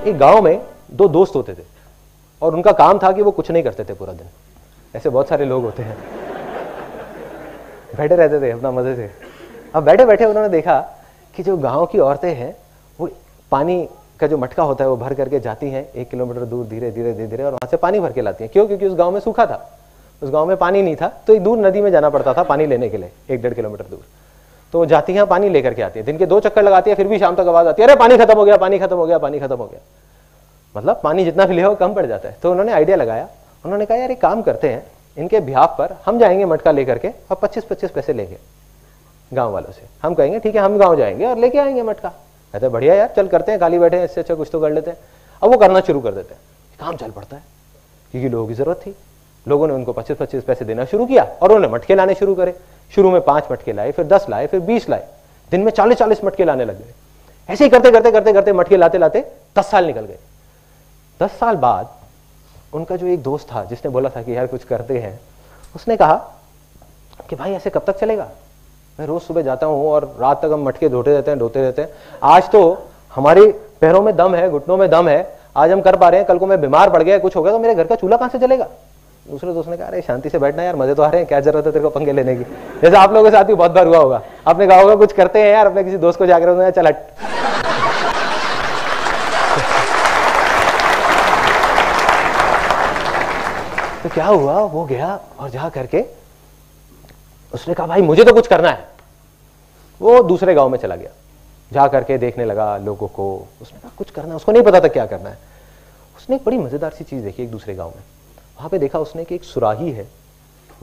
एक गांव में दो दोस्त होते थे और उनका काम था कि वो कुछ नहीं करते थे पूरा दिन। ऐसे बहुत सारे लोग होते हैं, बैठे रहते थे अपना मजे से। अब बैठे बैठे उन्होंने देखा कि जो गांव की औरतें हैं वो पानी का जो मटका होता है वो भर करके जाती हैं 1 किलोमीटर दूर धीरे धीरे धीरे धीरे और वहां से पानी भर के लाती हैं। क्यों? क्योंकि उस गांव में सूखा था, उस गांव में पानी नहीं था, तो एक दूर नदी में जाना पड़ता था पानी लेने के लिए 1-1.5 किलोमीटर दूर। तो वो जाती हैं, पानी लेकर के आती है, दिन के 2 चक्कर लगाती है, फिर भी शाम तक आवाज आती है, अरे पानी खत्म हो गया, पानी खत्म हो गया, पानी खत्म हो गया। मतलब पानी जितना भी ले हो कम पड़ जाता है। तो उन्होंने आइडिया लगाया, उन्होंने कहा यार एक काम करते हैं, इनके बिहाफ पर हम जाएंगे मटका लेकर के और 25-25 पैसे लेंगे गांव वालों से। हम कहेंगे ठीक है हम गांव जाएंगे और लेके आएंगे मटका। कहते बढ़िया यार चल करते हैं, खाली बैठे हैं, इससे अच्छा कुछ तो कर लेते हैं। अब वो करना शुरू कर देते हैं, काम चल पड़ता है क्योंकि लोगों की जरूरत थी। लोगों ने उनको 25-25 पैसे देना शुरू किया और उन्होंने मटके लाने शुरू करे। शुरू में 5 मटके लाए, फिर 10 लाए, फिर 20 लाए, दिन में 40-40 मटके लाने लग गए। ऐसे ही करते करते करते करते मटके लाते लाते 10 साल निकल गए। 10 साल बाद उनका जो एक दोस्त था जिसने बोला था कि यार कुछ करते हैं, उसने कहा कि भाई ऐसे कब तक चलेगा, मैं रोज सुबह जाता हूँ और रात तक हम मटके ढोते रहते हैं। आज तो हमारे पैरों में दम है, घुटनों में दम है, आज हम कर पा रहे हैं, कल को मैं बीमार पड़ गया, कुछ हो गया तो मेरे घर का चूल्हा कहां से जलेगा। दूसरे दोस्त ने कहा अरे शांति से बैठना यार, मजे तो आ रहे हैं, क्या जरूरत है तेरे को पंगे लेने की। जैसे आप लोगों के साथ भी बहुत बार हुआ होगा, आपने कहा होगा कुछ करते हैं यार, अपने किसी दोस्त को जाकर चल हट। तो क्या हुआ, वो गया और जा करके उसने कहा भाई मुझे तो कुछ करना है। वो दूसरे गांव में चला गया, जा करके देखने लगा लोगों को। उसने कहा कुछ करना है, उसको नहीं पता था क्या करना है। उसने एक बड़ी मजेदार सी चीज देखी एक दूसरे गांव में। वहां पे देखा उसने कि एक सुराही है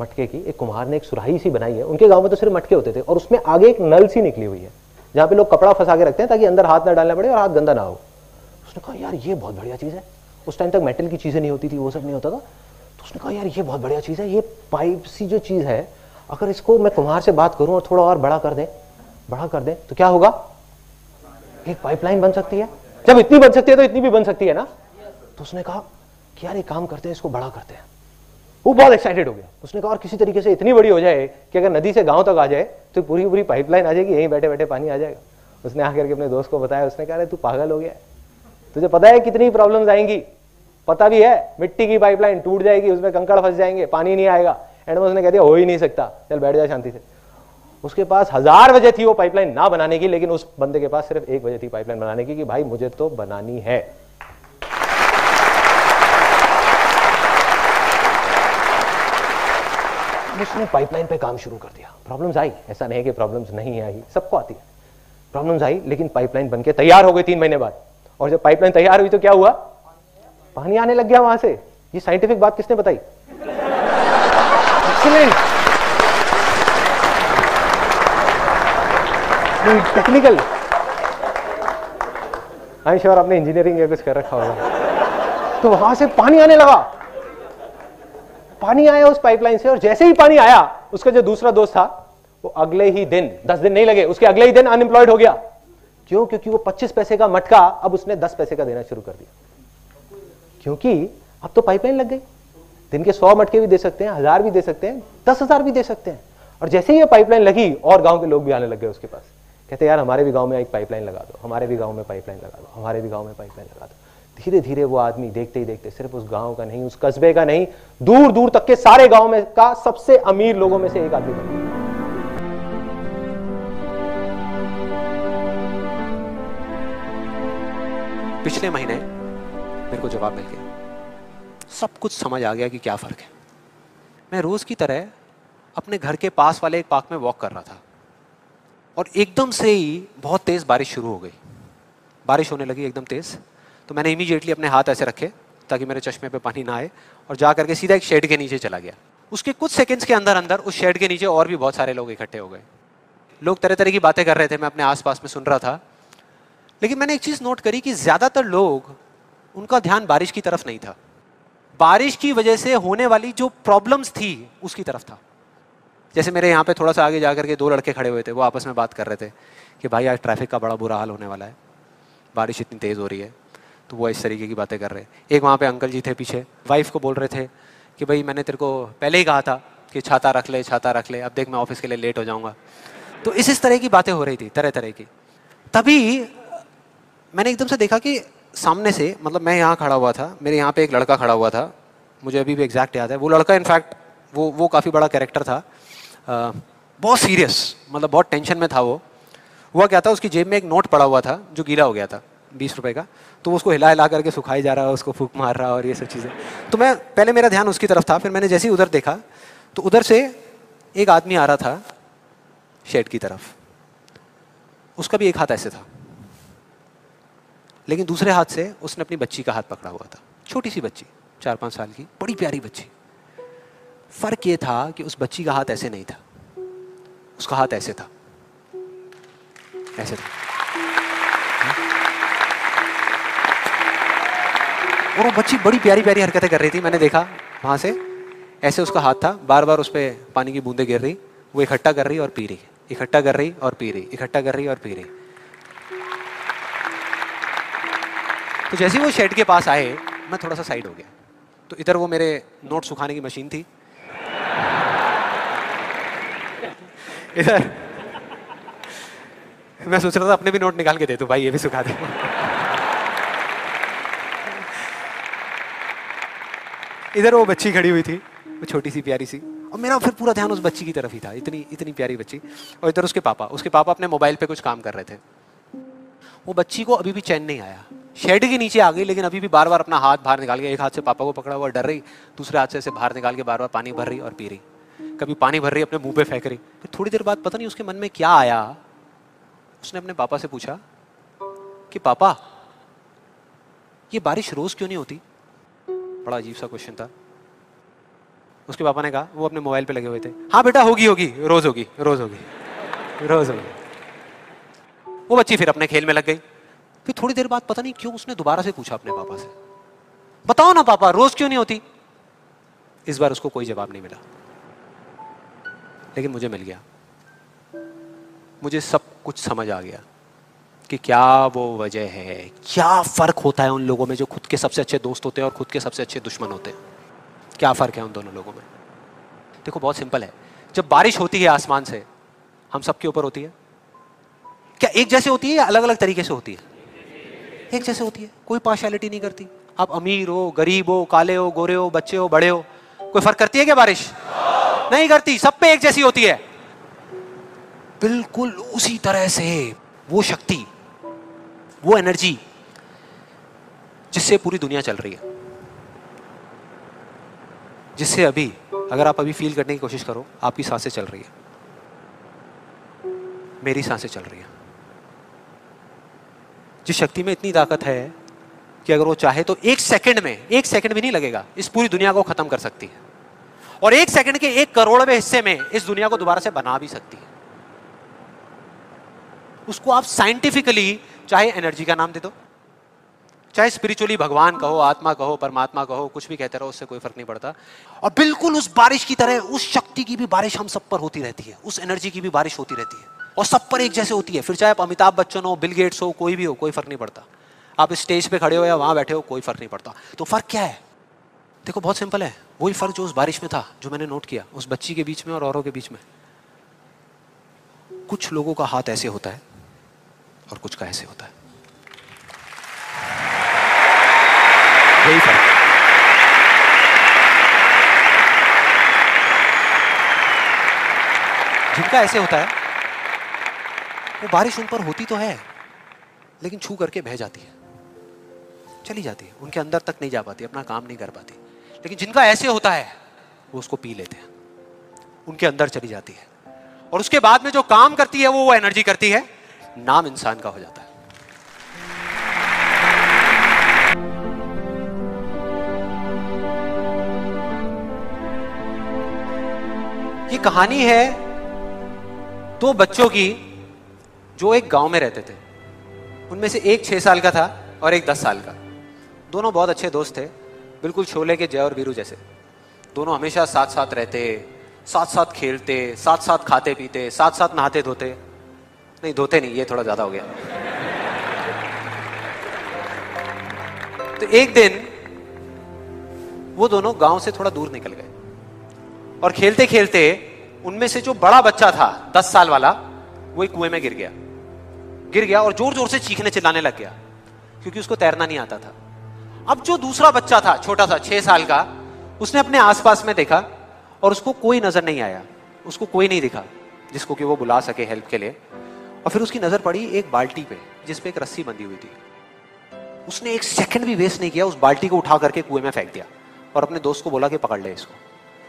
मटके की, एक कुम्हार ने एक सुराही सी बनाई है। उनके गांव में तो सिर्फ मटके होते थे और उसमें आगे एक नल सी निकली हुई है जहां पे लोग कपड़ा फंसा के रखते हैं ताकि अंदर हाथ ना डालना पड़े और हाथ गंदा ना हो। उसने कहा यार ये बहुत बढ़िया चीज है। उस टाइम तक मेटल की चीजें नहीं होती थी, वो सब नहीं होता था। तो उसने कहा यार ये बहुत बढ़िया चीज है, ये पाइप सी जो चीज है, अगर इसको मैं कुम्हार से बात करूं और थोड़ा और बड़ा कर दें तो क्या होगा, एक पाइपलाइन बन सकती है। जब इतनी बन सकती है तो इतनी भी बन सकती है ना। तो उसने कहा कि यार एक काम करते हैं, इसको बड़ा करते हैं। वो बहुत एक्साइटेड हो गया। उसने कहा और किसी तरीके से इतनी बड़ी हो जाए कि अगर नदी से गांव तक आ जाए तो पूरी पूरी पाइपलाइन आ जाएगी, यहीं बैठे बैठे पानी आ जाएगा। उसने आकर के अपने दोस्त को बताया। उसने कहा तू पागल हो गया, तुझे पता है कितनी प्रॉब्लम्स आएंगी, पता भी है, मिट्टी की पाइपलाइन टूट जाएगी, उसमें कंकड़ फंस जाएंगे, पानी नहीं आएगा। एंड में उसने कह दिया हो ही नहीं सकता, चल बैठ जाए शांति से। उसके पास 1000 वजह थी वो पाइपलाइन ना बनाने की, लेकिन उस बंदे के पास सिर्फ एक वजह थी पाइपलाइन बनाने की कि भाई मुझे तो बनानी है। उसने पाइपलाइन पे काम शुरू कर दिया। प्रॉब्लम्स आई, ऐसा नहीं है कि प्रॉब्लम्स नहीं आई, सबको आती है। प्रॉब्लम्स आई लेकिन पाइपलाइन बनके तैयार हो गई 3 महीने बाद। और जब पाइपलाइन तैयार हुई तो क्या हुआ, पानी आने लग गया वहां से। ये साइंटिफिक बात किसने बताई? Excellent, technical. आई श्योर आपने इंजीनियरिंग या कुछ कर रखा होगा। तो वहां से पानी आने लगा, पानी आया उस पाइपलाइन से। और जैसे ही पानी आया, उसका जो दूसरा दोस्त था वो अगले ही दिन, 10 दिन नहीं लगे, उसके अगले ही दिन अनएम्प्लॉयड हो गया। क्यों? क्योंकि वो 25 पैसे का मटका अब उसने 10 पैसे का देना शुरू कर दिया। क्योंकि अब तो पाइपलाइन लग गई, दिन के 100 मटके भी दे सकते हैं, 1000 भी दे सकते हैं, 10,000 भी दे सकते हैं। और जैसे ही ये पाइपलाइन लगी और गांव के लोग भी आने लग गए उसके पास, कहते यार हमारे भी गांव में एक पाइपलाइन लगा दो, हमारे भी गांव में पाइपलाइन लगा दो, हमारे भी गांव में पाइपलाइन लगा दो। धीरे धीरे वो आदमी देखते ही देखते सिर्फ उस गांव का नहीं, उस कस्बे का नहीं, दूर दूर तक के सारे गांव में का सबसे अमीर लोगों में से एक आदमी बन गया। पिछले महीने मेरे को जवाब मिल गया, सब कुछ समझ आ गया कि क्या फर्क है। मैं रोज की तरह अपने घर के पास वाले एक पार्क में वॉक कर रहा था और एकदम से ही बहुत तेज बारिश शुरू हो गई। बारिश होने लगी एकदम तेज। तो मैंने इमीडिएटली अपने हाथ ऐसे रखे ताकि मेरे चश्मे पे पानी ना आए और जा करके सीधा एक शेड के नीचे चला गया। उसके कुछ सेकंड्स के अंदर अंदर उस शेड के नीचे और भी बहुत सारे लोग इकट्ठे हो गए। लोग तरह तरह की बातें कर रहे थे, मैं अपने आसपास में सुन रहा था। लेकिन मैंने एक चीज नोट करी कि ज्यादातर लोग, उनका ध्यान बारिश की तरफ नहीं था, बारिश की वजह से होने वाली जो प्रॉब्लम्स थी उसकी तरफ था। जैसे मेरे यहाँ पे थोड़ा सा आगे जाकर के 2 लड़के खड़े हुए थे, वो आपस में बात कर रहे थे कि भाई आज ट्रैफिक का बड़ा बुरा हाल होने वाला है, बारिश इतनी तेज हो रही है। तो वो इस तरीके की बातें कर रहे। एक वहाँ पे अंकल जी थे पीछे, वाइफ को बोल रहे थे कि भाई मैंने तेरे को पहले ही कहा था कि छाता रख ले, छाता रख ले, अब देख मैं ऑफिस के लिए लेट हो जाऊंगा। तो इस तरह की बातें हो रही थी, तरह तरह की। तभी मैंने एकदम से देखा कि सामने से, मतलब मैं यहाँ खड़ा हुआ था, मेरे यहाँ पे एक लड़का खड़ा हुआ था, मुझे अभी भी एग्जैक्ट याद है। वो लड़का इनफैक्ट वो काफ़ी बड़ा कैरेक्टर था, बहुत सीरियस, मतलब बहुत टेंशन में था वो। हुआ क्या था, उसकी जेब में एक नोट पड़ा हुआ था जो गीला हो गया था, 20 रुपए का। तो उसको हिला हिला करके सुखाई जा रहा, उसको फूंक मार रहा और ये सब चीज़ें। तो मैं पहले, मेरा ध्यान उसकी तरफ था, फिर मैंने जैसे ही उधर देखा तो उधर से एक आदमी आ रहा था शेड की तरफ। उसका भी एक हाथ ऐसे था, लेकिन दूसरे हाथ से उसने अपनी बच्ची का हाथ पकड़ा हुआ था, छोटी सी बच्ची, 4-5 साल की, बड़ी प्यारी बच्ची। फर्क ये था कि उस बच्ची का हाथ ऐसे नहीं था, उसका हाथ ऐसे था, ऐसे था। और वो बच्ची बड़ी प्यारी प्यारी हरकतें कर रही थी। मैंने देखा वहां से, ऐसे उसका हाथ था, बार बार उस पर पानी की बूंदें गिर रही, वो इकट्ठा कर रही और पी रही, इकट्ठा कर रही और पी रही, इकट्ठा कर रही और पी रही। तो जैसे ही वो शेड के पास आए, मैं थोड़ा सा साइड हो गया। तो इधर वो मेरे नोट सुखाने की मशीन थी, इधर मैं सोच रहा था अपने भी नोट निकाल के दे दूं, भाई ये भी सुखा दे। इधर वो बच्ची खड़ी हुई थी, वो छोटी सी प्यारी सी, और मेरा फिर पूरा ध्यान उस बच्ची की तरफ ही था, इतनी इतनी प्यारी बच्ची। और इधर उसके पापा अपने मोबाइल पे कुछ काम कर रहे थे। वो बच्ची को अभी भी चैन नहीं आया, शेड के नीचे आ गई, लेकिन अभी भी बार बार अपना हाथ बाहर निकाल के, एक हाथ से पापा को पकड़ा हुआ डर रही, दूसरे हाथ से ऐसे बाहर निकाल के बार बार पानी भर रही और पी रही। कभी पानी भर रही, अपने मुंह पे फेंक रही। फिर थोड़ी देर बाद पता नहीं उसके मन में क्या आया, उसने अपने पापा से पूछा कि पापा, ये बारिश रोज क्यों नहीं होती? बड़ा अजीब सा क्वेश्चन था। उसके पापा ने कहा, वो अपने मोबाइल पे लगे हुए थे, हाँ बेटा होगी होगी, रोज होगी, रोज होगी, रोज होगी। वो बच्ची फिर अपने खेल में लग गई। फिर थोड़ी देर बाद पता नहीं क्यों उसने दोबारा से पूछा अपने पापा से, बताओ ना पापा, रोज क्यों नहीं होती? इस बार उसको कोई जवाब नहीं मिला, लेकिन मुझे मिल गया। मुझे सब कुछ समझ आ गया कि क्या वो वजह है, क्या फर्क होता है उन लोगों में जो खुद के सबसे अच्छे दोस्त होते हैं और खुद के सबसे अच्छे दुश्मन होते हैं। क्या फर्क है उन दोनों लोगों में? देखो बहुत सिंपल है। जब बारिश होती है आसमान से, हम सबके ऊपर होती है, क्या एक जैसे होती है या अलग अलग तरीके से होती है? एक जैसे होती है, कोई पार्शियलिटी नहीं करती। आप अमीर हो, गरीब हो, काले हो, गोरे हो, बच्चे हो, बड़े हो, कोई फर्क करती है क्या बारिश? नहीं करती, सब पे एक जैसी होती है। बिल्कुल उसी तरह से वो शक्ति, वो एनर्जी जिससे पूरी दुनिया चल रही है, जिससे अभी, अगर आप अभी फील करने की कोशिश करो, आपकी सांसें चल रही है, मेरी सांसें चल रही है। जिस शक्ति में इतनी ताकत है कि अगर वो चाहे तो एक सेकंड में, एक सेकंड भी नहीं लगेगा, इस पूरी दुनिया को खत्म कर सकती है, और एक सेकंड के 1 करोड़वें हिस्से में इस दुनिया को दोबारा से बना भी सकती है। उसको आप साइंटिफिकली चाहे एनर्जी का नाम दे दो, चाहे स्पिरिचुअली भगवान कहो, आत्मा कहो, परमात्मा कहो, कुछ भी कहते रहो, उससे कोई फर्क नहीं पड़ता। और बिल्कुल उस बारिश की तरह उस शक्ति की भी बारिश हम सब पर होती रहती है, उस एनर्जी की भी बारिश होती रहती है, और सब पर एक जैसे होती है। फिर चाहे आप अमिताभ बच्चन हो, बिल गेट्स हो, कोई भी हो, कोई फर्क नहीं पड़ता। आप इस स्टेज पे खड़े हो या वहां बैठे हो, कोई फर्क नहीं पड़ता। तो फर्क क्या है? देखो बहुत सिंपल है, वही फर्क जो उस बारिश में था, जो मैंने नोट किया, उस बच्ची के बीच में और औरों के बीच में। कुछ लोगों का हाथ ऐसे होता है और कुछ का ऐसे होता है, यही फर्क। जिनका ऐसे होता है, वो बारिश उन पर होती तो है, लेकिन छू करके बह जाती है, चली जाती है, उनके अंदर तक नहीं जा पाती, अपना काम नहीं कर पाती। लेकिन जिनका ऐसे होता है, वो उसको पी लेते हैं, उनके अंदर चली जाती है, और उसके बाद में जो काम करती है वो एनर्जी करती है, नाम इंसान का हो जाता है। ये कहानी है 2 बच्चों की जो एक गांव में रहते थे। उनमें से एक 6 साल का था और एक 10 साल का। दोनों बहुत अच्छे दोस्त थे, बिल्कुल शोले के जय और वीरू जैसे। दोनों हमेशा साथ साथ रहते, साथ साथ खेलते, साथ साथ खाते पीते, साथ साथ नहाते धोते, नहीं धोते नहीं, ये थोड़ा ज्यादा हो गया। तो एक दिन वो दोनों गांव से थोड़ा दूर निकल गए, और खेलते खेलते उनमें से जो बड़ा बच्चा था 10 साल वाला, वो एक कुएं में गिर गया और जोर जोर से चीखने चिल्लाने लग गया। क्योंकि उसको तैरना नहीं आता था। अब जो दूसरा बच्चा था छोटा सा 6 साल का, उसने अपने आसपास में देखा और उसको कोई नजर नहीं आया, उसको कोई नहीं दिखा जिसको कि वो बुला सके हेल्प के लिए। और फिर उसकी नजर पड़ी एक बाल्टी पे जिसपे एक रस्सी बंधी हुई थी। उसने एक सेकंड भी वेस्ट नहीं किया, उस बाल्टी को उठा करके कुएं में फेंक दिया और अपने दोस्त को बोला कि पकड़ ले इसको।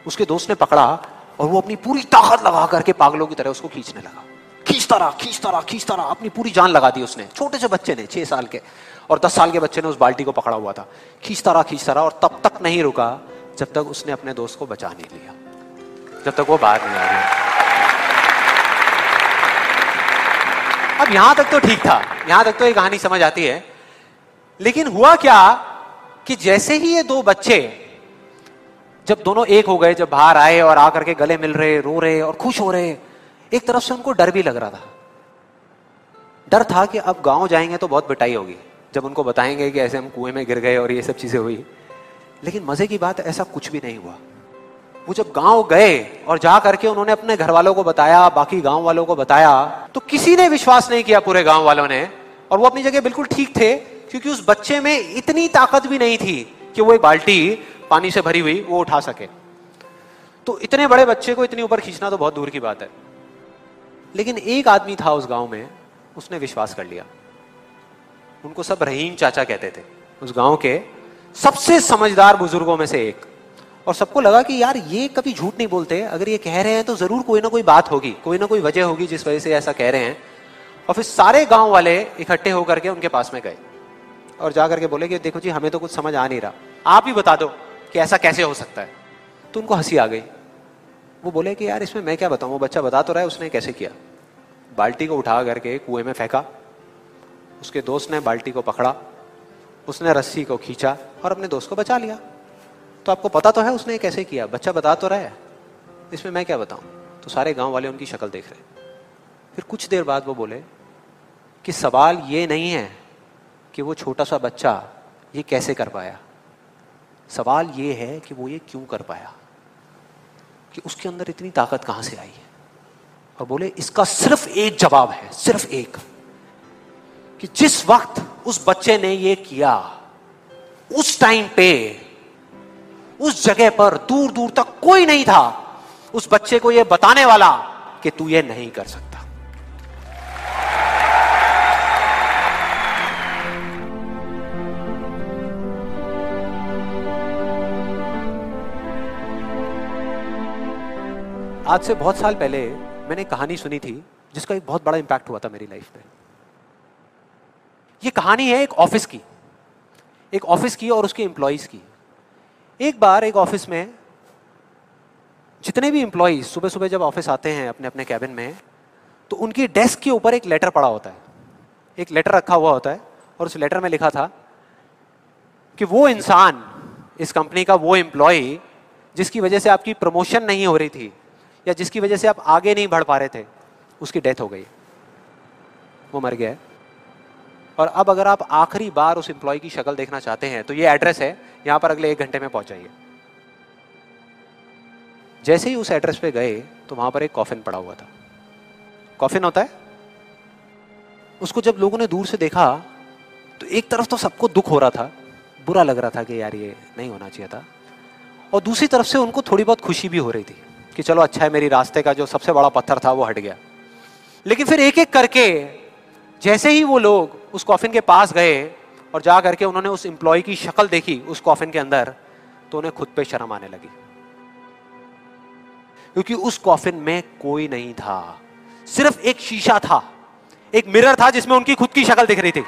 उसके दोस्त ने पकड़ा और वो अपनी पूरी ताकत लगा करके पागलों की तरह उसको खींचने लगा। खींचता रहा, अपनी पूरी जान लगा दी उसने। छोटे से बच्चे ने, 6 साल के और 10 साल के बच्चे ने उस बाल्टी को पकड़ा हुआ था। खींचता रहा और तब तक नहीं रुका जब तक उसने अपने दोस्त को बचा नहीं लिया, जब तक वो बाहर नहीं आ गया। अब यहां तक तो ठीक था, यहां तक तो ये कहानी समझ आती है। लेकिन हुआ क्या कि जैसे ही ये 2 बच्चे जब दोनों एक हो गए, जब बाहर आए और आकर के गले मिल रहे, रो रहे और खुश हो रहे, एक तरफ से उनको डर भी लग रहा था। डर था कि अब गांव जाएंगे तो बहुत पिटाई होगी जब उनको बताएंगे कि ऐसे हम कुएं में गिर गए और ये सब चीजें हुई। लेकिन मजे की बात, ऐसा कुछ भी नहीं हुआ। वो जब गांव गए और जा करके उन्होंने अपने घर वालों को बताया, बाकी गांव वालों को बताया, तो किसी ने विश्वास नहीं किया, पूरे गांव वालों ने। और वो अपनी जगह बिल्कुल ठीक थे, क्योंकि उस बच्चे में इतनी ताकत भी नहीं थी कि वो एक बाल्टी पानी से भरी हुई वो उठा सके। तो इतने बड़े बच्चे को इतनी ऊपर खींचना तो बहुत दूर की बात है। लेकिन एक आदमी था उस गांव में, उसने विश्वास कर लिया। उनको सब रहीम चाचा कहते थे, उस गांव के सबसे समझदार बुजुर्गों में से एक। और सबको लगा कि यार ये कभी झूठ नहीं बोलते, अगर ये कह रहे हैं तो जरूर कोई ना कोई बात होगी, कोई ना कोई वजह होगी जिस वजह से ऐसा कह रहे हैं। और फिर सारे गांव वाले इकट्ठे होकर के उनके पास में गए और जाकर के बोले कि देखो जी, हमें तो कुछ समझ आ नहीं रहा, आप ही बता दो कि ऐसा कैसे हो सकता है। तो उनको हंसी आ गई। वो बोले कि यार इसमें मैं क्या बताऊं, वो बच्चा बता तो रहा है उसने कैसे किया। बाल्टी को उठा करके कुएं में फेंका, उसके दोस्त ने बाल्टी को पकड़ा, उसने रस्सी को खींचा और अपने दोस्त को बचा लिया। तो आपको पता तो है उसने कैसे किया, बच्चा बता तो रहा है, इसमें मैं क्या बताऊं। तो सारे गांव वाले उनकी शक्ल देख रहे। फिर कुछ देर बाद वो बोले कि सवाल ये नहीं है कि वो छोटा सा बच्चा ये कैसे कर पाया, सवाल ये है कि वो ये क्यों कर पाया, कि उसके अंदर इतनी ताकत कहां से आई है। और बोले इसका सिर्फ एक जवाब है, सिर्फ एक, कि जिस वक्त उस बच्चे ने ये किया, उस टाइम पे उस जगह पर दूर दूर तक कोई नहीं था उस बच्चे को ये बताने वाला कि तू ये नहीं कर सकता। आज से बहुत साल पहले मैंने एक कहानी सुनी थी जिसका एक बहुत बड़ा इंपैक्ट हुआ था मेरी लाइफ में। ये कहानी है एक ऑफिस की और उसके एम्प्लॉइज की। एक बार एक ऑफिस में जितने भी एम्प्लॉइज सुबह सुबह जब ऑफिस आते हैं अपने अपने कैबिन में, तो उनकी डेस्क के ऊपर एक लेटर पड़ा होता है, एक लेटर रखा हुआ होता है। और उस लेटर में लिखा था कि वो इंसान, इस कंपनी का वो एम्प्लॉय जिसकी वजह से आपकी प्रमोशन नहीं हो रही थी या जिसकी वजह से आप आगे नहीं बढ़ पा रहे थे, उसकी डेथ हो गई, वो मर गया। और अब अगर आप आखिरी बार उस एम्प्लॉय की शक्ल देखना चाहते हैं तो ये एड्रेस है, यहां पर अगले 1 घंटे में पहुंच जाइए। जैसे ही उस एड्रेस पे गए तो वहां पर एक कॉफिन पड़ा हुआ था। कॉफिन होता है, उसको जब लोगों ने दूर से देखा तो एक तरफ तो सबको दुख हो रहा था, बुरा लग रहा था कि यार ये नहीं होना चाहिए था, और दूसरी तरफ से उनको थोड़ी बहुत खुशी भी हो रही थी कि चलो अच्छा है, मेरी रास्ते का जो सबसे बड़ा पत्थर था वो हट गया। लेकिन फिर एक एक करके जैसे ही वो लोग उस कॉफिन के पास गए और जा करके उन्होंने उस एम्प्लॉय की शक्ल देखी उस कॉफिन के अंदर, तो उन्हें खुद पे शर्म आने लगी, क्योंकि उस कॉफिन में कोई नहीं था, सिर्फ एक शीशा था, एक मिरर था जिसमें उनकी खुद की शक्ल दिख रही थी।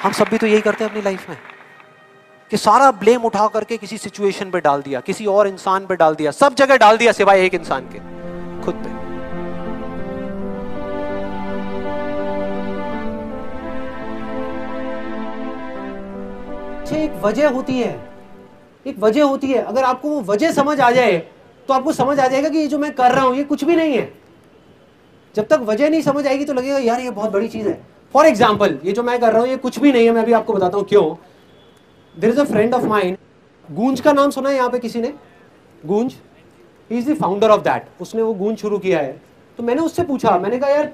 हम सब भी तो यही करते हैं अपनी लाइफ में कि सारा ब्लेम उठा करके किसी सिचुएशन पे डाल दिया, किसी और इंसान पे डाल दिया, सब जगह डाल दिया सिवाय एक इंसान के, खुद पे। एक वजह होती है, एक वजह होती है। अगर आपको वो वजह समझ आ जाए तो आपको समझ आ जाएगा कि ये जो मैं कर रहा हूं ये कुछ भी नहीं है। जब तक वजह नहीं समझ आएगी तो लगेगा यार ये बहुत बड़ी चीज है। फॉर एग्जाम्पल, ये जो मैं कर रहा हूं ये कुछ भी नहीं है। मैं अभी आपको बताता हूं क्यों। There is a friend of mine, Goonj का नाम सुना है यहाँ पे किसी ने? गूंज, he is the founder of that, उसने वो गूंज शुरू किया है। तो मैंने उससे पूछा, मैंने कहा यार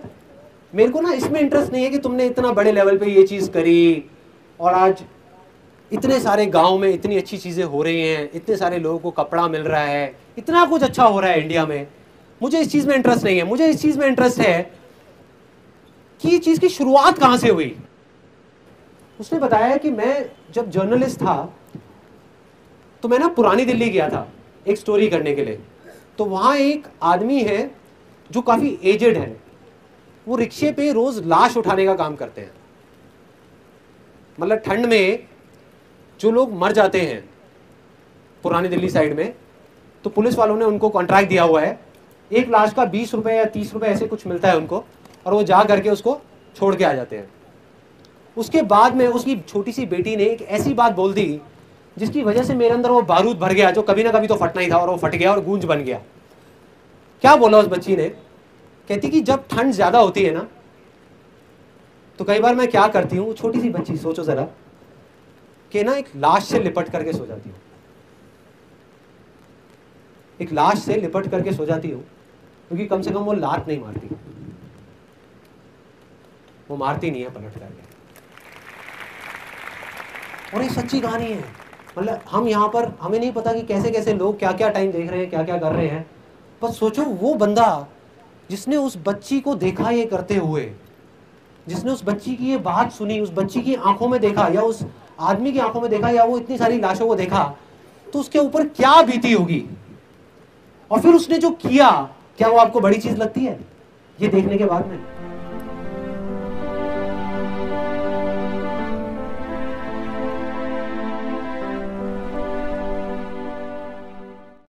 मेरे को ना इसमें इंटरेस्ट नहीं है कि तुमने इतना बड़े लेवल पे ये चीज़ करी और आज इतने सारे गांव में इतनी अच्छी चीज़ें हो रही हैं, इतने सारे लोगों को कपड़ा मिल रहा है, इतना कुछ अच्छा हो रहा है इंडिया में, मुझे इस चीज़ में इंटरेस्ट नहीं है। मुझे इस चीज़ में इंटरेस्ट है कि ये चीज़ की शुरुआत कहाँ से हुई। उसने बताया कि मैं जब जर्नलिस्ट था तो मैं ना पुरानी दिल्ली गया था एक स्टोरी करने के लिए। तो वहाँ एक आदमी है जो काफ़ी एजेड है, वो रिक्शे पे रोज लाश उठाने का काम करते हैं। मतलब ठंड में जो लोग मर जाते हैं पुरानी दिल्ली साइड में, तो पुलिस वालों ने उनको कॉन्ट्रैक्ट दिया हुआ है, एक लाश का 20 रुपए या 30 रुपए ऐसे कुछ मिलता है उनको, और वो जा करके उसको छोड़ के आ जाते हैं। उसके बाद में उसकी छोटी सी बेटी ने एक ऐसी बात बोल दी जिसकी वजह से मेरे अंदर वो बारूद भर गया जो कभी ना कभी तो फटना ही था, और वो फट गया और गूंज बन गया। क्या बोला उस बच्ची ने? कहती कि जब ठंड ज्यादा होती है ना तो कई बार मैं क्या करती हूँ, छोटी सी बच्ची, सोचो जरा, कि ना एक लाश से लिपट करके सो जाती हूँ, एक लाश से लिपट करके सो जाती हूँ, क्योंकि कम से कम वो लात नहीं मारती, वो मारती नहीं है पलट करके। और ये सच्ची कहानी है। मतलब हम यहाँ पर, हमें नहीं पता कि कैसे कैसे लोग क्या क्या टाइम देख रहे हैं, क्या क्या कर रहे हैं, बस सोचो वो बंदा जिसने उस बच्ची को देखा ये करते हुए, जिसने उस बच्ची की ये बात सुनी, उस बच्ची की आंखों में देखा या उस आदमी की आंखों में देखा या वो इतनी सारी लाशों को देखा, तो उसके ऊपर क्या बीती होगी। और फिर उसने जो किया, क्या वो आपको बड़ी चीज लगती है ये देखने के बाद में?